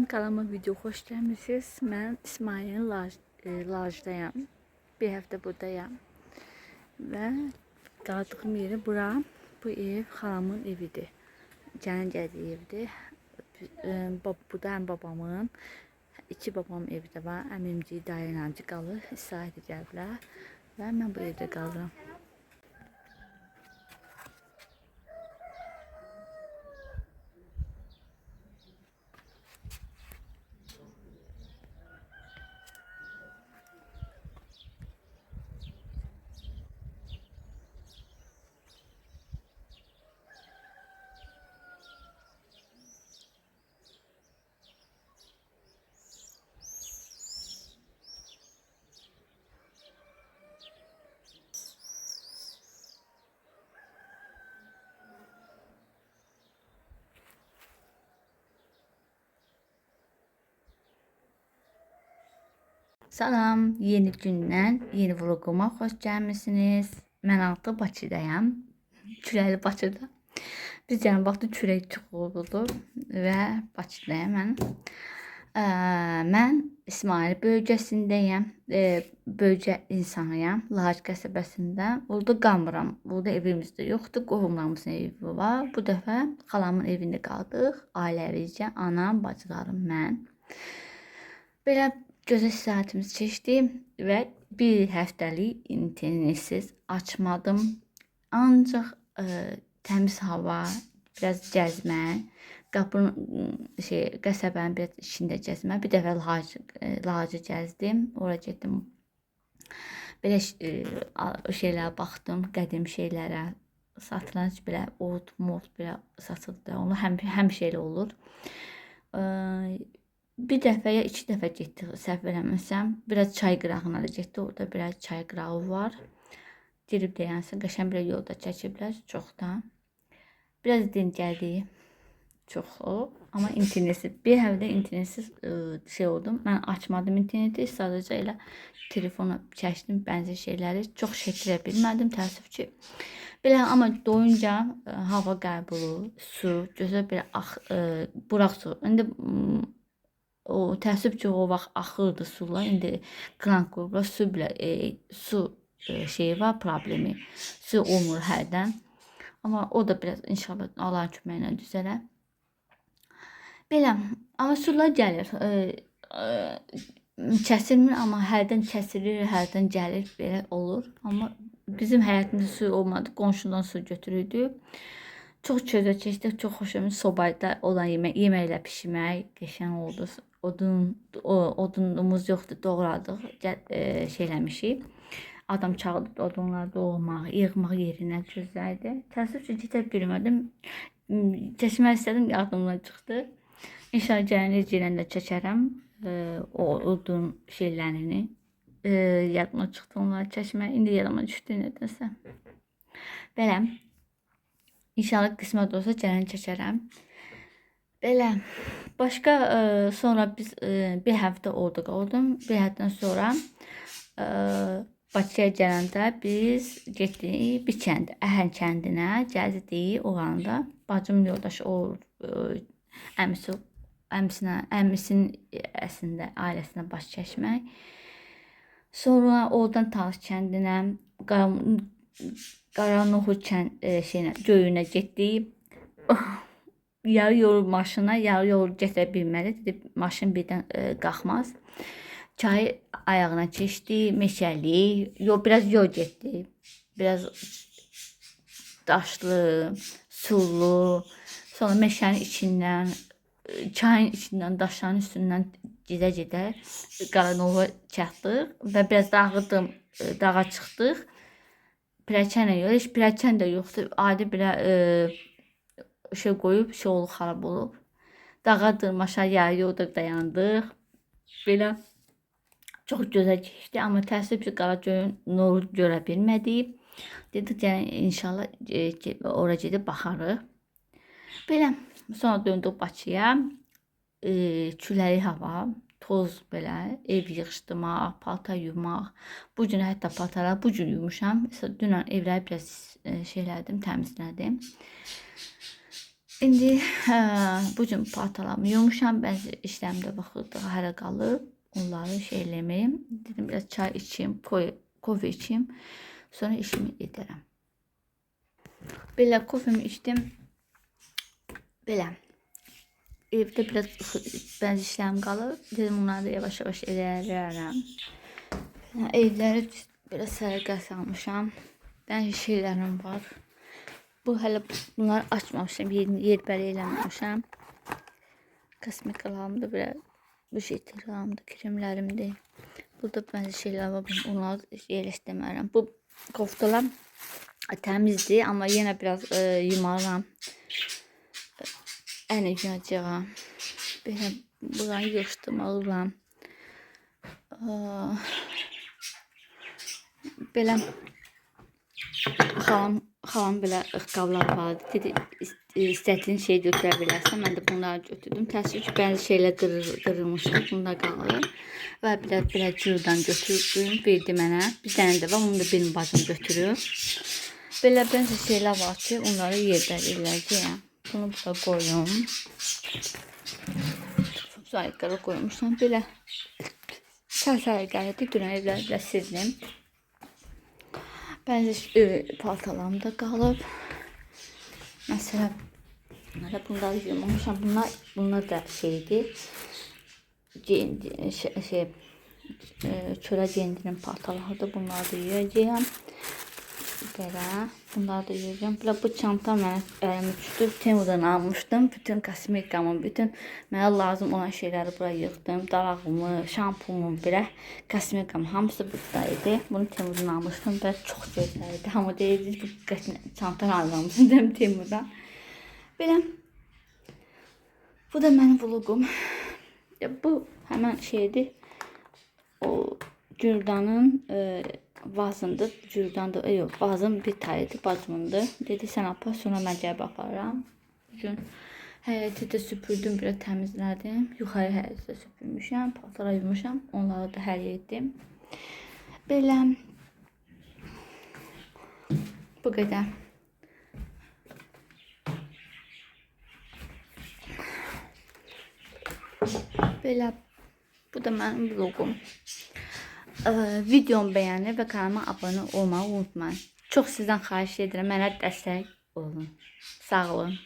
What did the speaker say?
Kanalıma video xoş gəlmisiniz. Mən İsmailin Laj'dayam. Bir həftə buradayam. Və qaldığım yeri bura. Bu ev xalamın evidir. Gəlin gəldiyi evdir. Burada həm babamın, iki babamın evi də var. Əmimci, dayınamcı qalır. İsrail'də gəliblər. Və mən bu evdə qalıram. Salam, yeni gündən, yeni vloguma xoş gəlmisiniz. Mən artıq Bakıdayam. Küləkli Bakıda. Biz yəni vaxtı külək çox oldu və Bakıdayam mən. Mən İsmail bölgəsindəyəm. Bölgə insanıyam. Laç qəsəbəsində. Burada qalmıram. Burada evimiz də yoxdur. Qohumlarımızın evi var. Bu dəfə xalamın evində qaldıq. Ailəvizcə anam, bacılarım, mən. Belə gözəl saatimiz keçdi və bir həftəlik internetsiz açmadım. Ancaq təmiz hava, biraz gəzmə, qəsəbənin biraz içində gəzmə. Bir dəfə Lacı gəzdim, ora getdim. Belə şeylərə baxdım, qədim şeylərə. Satılan belə ot, belə satıldı. Onlar həmişə elə olur. Bir dəfə ya iki dəfə getdik, səhv eləməsəm. Biraz çay qırağına da getdik. Orada biraz çay qırağı var. Girib deyənsin, qəşəng bir yolda çəkiblər çoxdan. Biraz dincəldik. Çox o. Amma internetsiz. Bir həftə internetsiz şey oldum. Mən açmadım interneti. Sadəcə elə telefona çəkdim bənzər şeyləri. Çox çəkdirə bilmədim, təəssüf ki. Belə amma doyunca hava qəbulu, su, gözəl bir buraq su. İndi o təəssüf ki, o vaxt axırdı sular. İndi krank qoyublar, su şeyi var, problemi. Su olmur hərdən. Amma o da biraz inşallah Allahın köməyinə düzələr. Belə, amma sular gəlir. Kəsilmir, amma hərdən kəsilir, hərdən gəlir, belə olur. Amma bizim həyatımızda su olmadı, qonşudan su götürürdük. Çox gözəl keçdik, çox xoşum. Sobayda olan yeməklə pişirmək qəşəng oldu. Odunumuz yoxdur, doğradıq, şeyləmişik. Adam çağırdı odunları doğmaq, yığmaq yerinə gözəldi. Təəssüf ki, getə bilmədim. Çəkmək istədim, yardımdan çıxdı. İnşallah gələn də çəkərəm o odun şeylərini. Yadıma çıxdı onları çəkmək. İndi yadıma düşdü nədənsə. Belə. İnşallah qismət olsa gələn çəkərəm. Belə. Başqa sonra biz bir həftə orada qaldım. Bir həftədən sonra Bakıya gələndə biz getdik bir kənd, Əhən kəndinə gəzdik. O anda bacım yoldaşı əmisinin əslində ailəsinə baş çəkmək. Sonra oradan Talış kəndinə, Qaranoğul göyünə getdik. Yarı yol maşına, yarı yol gətirə bilməli. Dedi, maşın birdən qalxmaz. Çayı ayağına keçdi, meşəli, biraz yol getdi. Biraz daşlı, sulu. Sonra meşənin içindən, çayın içindən, daşların üstündən gedə-gedə Qaranoğula çatdıq və biraz dağa çıxdıq. Pilləkənlə yox, heç pilləkən də yoxdur. Adi belə şey qoyub, şey olub, xarab olub. Dağa dırmaşa yarı yolda dayandıq. Belə çox gözəl keçdi, amma təəssüf ki, Qaragöyün nuru görə bilmədik. Dedik, yəni inşallah ora gedib baxarıq. Belə, sonra döndük Bakıya. Küləkli hava, toz belə, ev yığışdırmaq, paltar yumaq. Bu gün hətta paltarları bu gün yummuşam. Dünən evləri biraz şeylədim, təmizlədim. İndi bu gün paltarlarımı yumuşam. Bəzi işlərimdə baxırdıq, hələ qalıb. Onları şey eləməyim. Dedim biraz çay içeyim, kofe içeyim. Sonra işimi edərəm. Belə kofemi içdim. Belə. Evdə biraz bəzi işlərim qalıb. Dedim onları da yavaş-yavaş edərəm. Evləri biraz sərgə salmışam. Bəzi şeylərim var. Bu hələ bunları açmamışam, yerbəri eləməmişəm. Kosmetikalarımda belə bu şeylərimdir, kremlərimdir. Burada bəzi şeylər var, onları yerləşdirmərəm. Bu koftalar təmizdir, amma yenə biraz yumaram. Əni yuyacağam. Belə buranı yığışdırmalıyam. Belə xalam belə qablar vardı. Dedi, istədiyin şey götürə bilərsən. Mən də bunları götürdüm. Təəssüf ki, bəzi şeylər qırılmışdı. Bunda qalır. Və belə cürdan götürdüm, verdi mənə. Bir dənə də var, onu da benim bacım götürür. Belə bəzi şeylər var ki, onları yerdə eləyəcəyəm. Bunu burada qoyum. Sayıqları qoymuşam. Belə sayıqları dünən evləri belə sildim. Bəzi paltalarım da qalıb. Məsələn, bunları yuymamışam. Bunlar da şeydir. Çölə geyindirin paltalarıdır. Bunları da yuyacağım. Belə, bunları da yuyacağım. Belə bu çanta mənə əlimi düşdü. Temudan almışdım. Bütün kosmetikamı, bütün mənə lazım olan şeyləri buraya yığdım. Darağımı, şampumu, belə kosmetikamı hamısı buradaydı. Bunu Temudan almışdım və çox gözəldi. Hamı deyirdi, bu çantanı almışsın dedim Temudan. Belə, bu da mənim vlogum. Bu həmən şeydir. O Cürdanın vazındır. Cürdandır. Yox, vazın bir tayıdır, bacımındır. Dedi sən apar, sonra mən gəlib aparıram. Bugün həyəti də süpürdüm, biraz təmizlədim. Yuxarı həyəti də süpürmüşəm, paltara yumuşam. Onları da həll etdim. Belə bu qədər. Belə bu da mənim vlogum. Videomu bəyənib və kanalıma abunə olmağı unutmayın. Çox sizdən xahiş edirəm, mənə dəstək olun. Sağ olun.